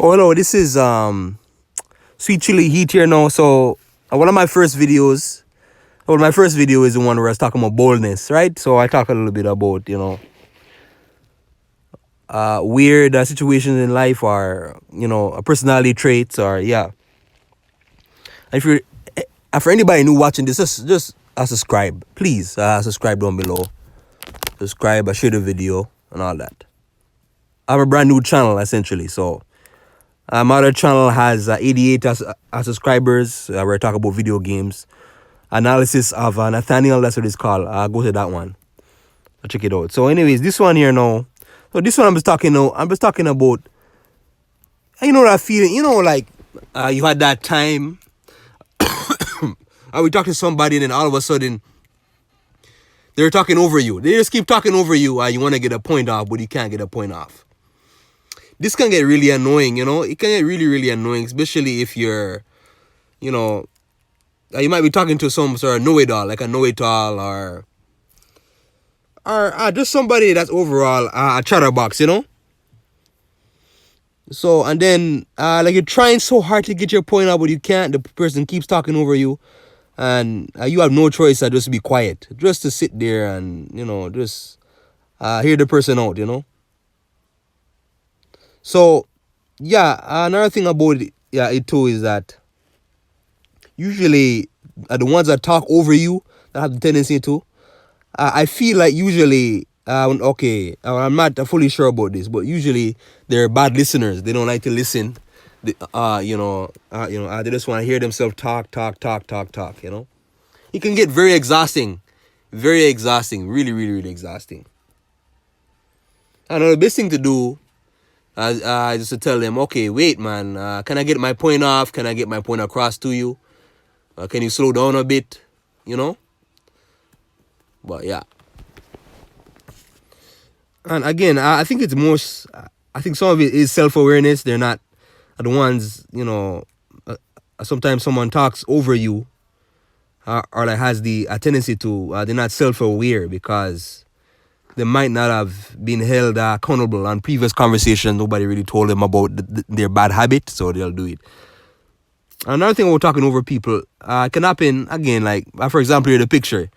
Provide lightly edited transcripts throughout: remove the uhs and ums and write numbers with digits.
Oh hello, this is Sweet Chili Heat here now. So one of my first videos, my first video is the one where I was talking about boldness, right? So I talk a little bit about weird situations in life, or personality traits, or yeah. If you're for anybody new watching this, just subscribe, please. Subscribe down below. Subscribe, share the video and all that. I have a brand new channel essentially, so. My other channel has 88 subscribers where I talk about video games. Analysis of Nathaniel, that's what it's called. Go to that one. Check it out. So anyways, this one here now. So this one I'm just talking now. I'm just talking about, that feeling, like you had that time. We talk to somebody and then all of a sudden they're talking over you. They just keep talking over you. You want to get a point off, but you can't get a point off. This can get really annoying, It can get really, really annoying, especially if you're, you might be talking to some sort of know-it-all, like a know-it-all, or just somebody that's overall a chatterbox, So, and then, like you're trying so hard to get your point out, but you can't. The person keeps talking over you, and you have no choice but just to be quiet, just to sit there and, just hear the person out, So, yeah, another thing about it too is that usually the ones that talk over you, that have the tendency to, I feel like usually, I'm not fully sure about this, but usually they're bad listeners. They don't like to listen. They just want to hear themselves talk. It can get very exhausting, really, really, really exhausting. I know the best thing to do just to tell them, okay, wait, man, can I get my point off? Can I get my point across to you? Can you slow down a bit? But yeah. And again, I think it's most, I think some of it is self-awareness. They're not the ones, sometimes someone talks over you or like has the tendency to, they're not self-aware because they might not have been held accountable on previous conversations. Nobody really told them about their bad habit, so they'll do it. Another thing about talking over people can happen, again, like, for example, here the picture.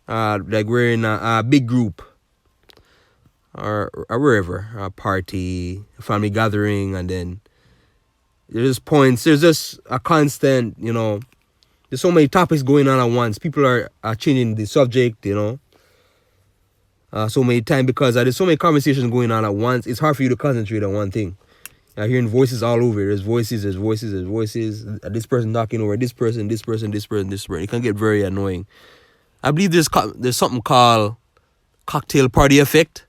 Like we're in a big group or wherever, a party, a family gathering, and then there's just a constant, there's so many topics going on at once. People are changing the subject, so many times because there's so many conversations going on at once. It's hard for you to concentrate on one thing. You're hearing voices all over. There's voices. This person talking over this person. It can get very annoying. I believe there's something called cocktail party effect.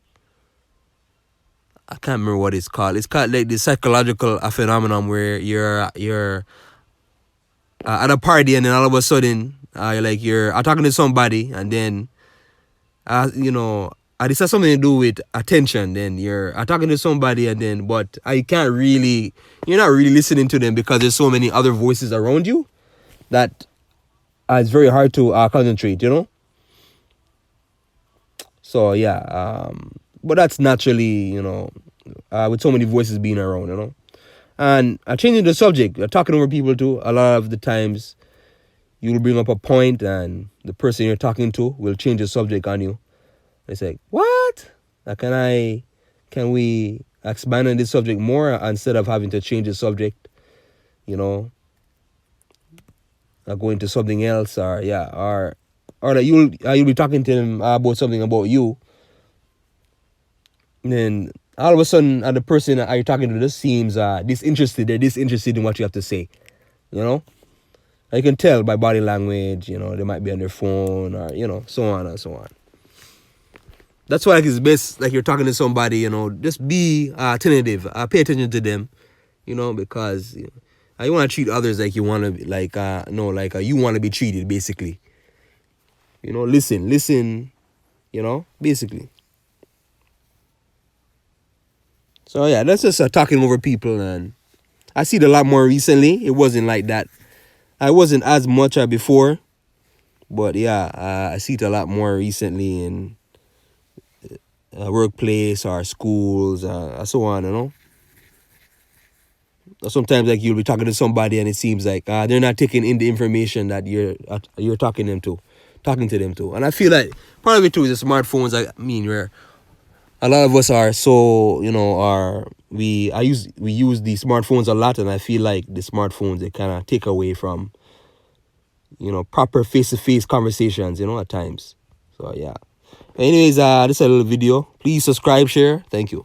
I can't remember what it's called. It's called like the psychological phenomenon where you're at a party and then all of a sudden you're talking to somebody and then this has something to do with attention. Then you're talking to somebody and then but you're not really listening to them because there's so many other voices around you that it's very hard to concentrate, So yeah, but that's naturally, with so many voices being around, And changing the subject, talking over people too. A lot of the times, you'll bring up a point, and the person you're talking to will change the subject on you. It's like, what? Can we expand on this subject more instead of having to change the subject? Go into something else, or that you'll be talking to them about something about you. And then all of a sudden, the person that you're talking to just seems disinterested. They're disinterested in what you have to say. You can tell by body language. They might be on their phone or so on and so on. That's why it's best, like you're talking to somebody, just be attentive. Pay attention to them, because you want to treat others like you want to, you want to be treated, basically. Listen, basically. So yeah, that's just talking over people, and I see it a lot more recently. It wasn't like that. I wasn't as much before, but yeah, I see it a lot more recently in workplace or schools, so on, Sometimes like you'll be talking to somebody and it seems like they're not taking in the information that you're talking to them to. And I feel like part of it too is the smartphones. I mean, where a lot of us are so, you know, we use the smartphones a lot, and I feel like the smartphones, they kind of take away from, you know, proper face-to-face conversations, you know, at times. So yeah. Anyways, this is a little video. Please subscribe, share. Thank you.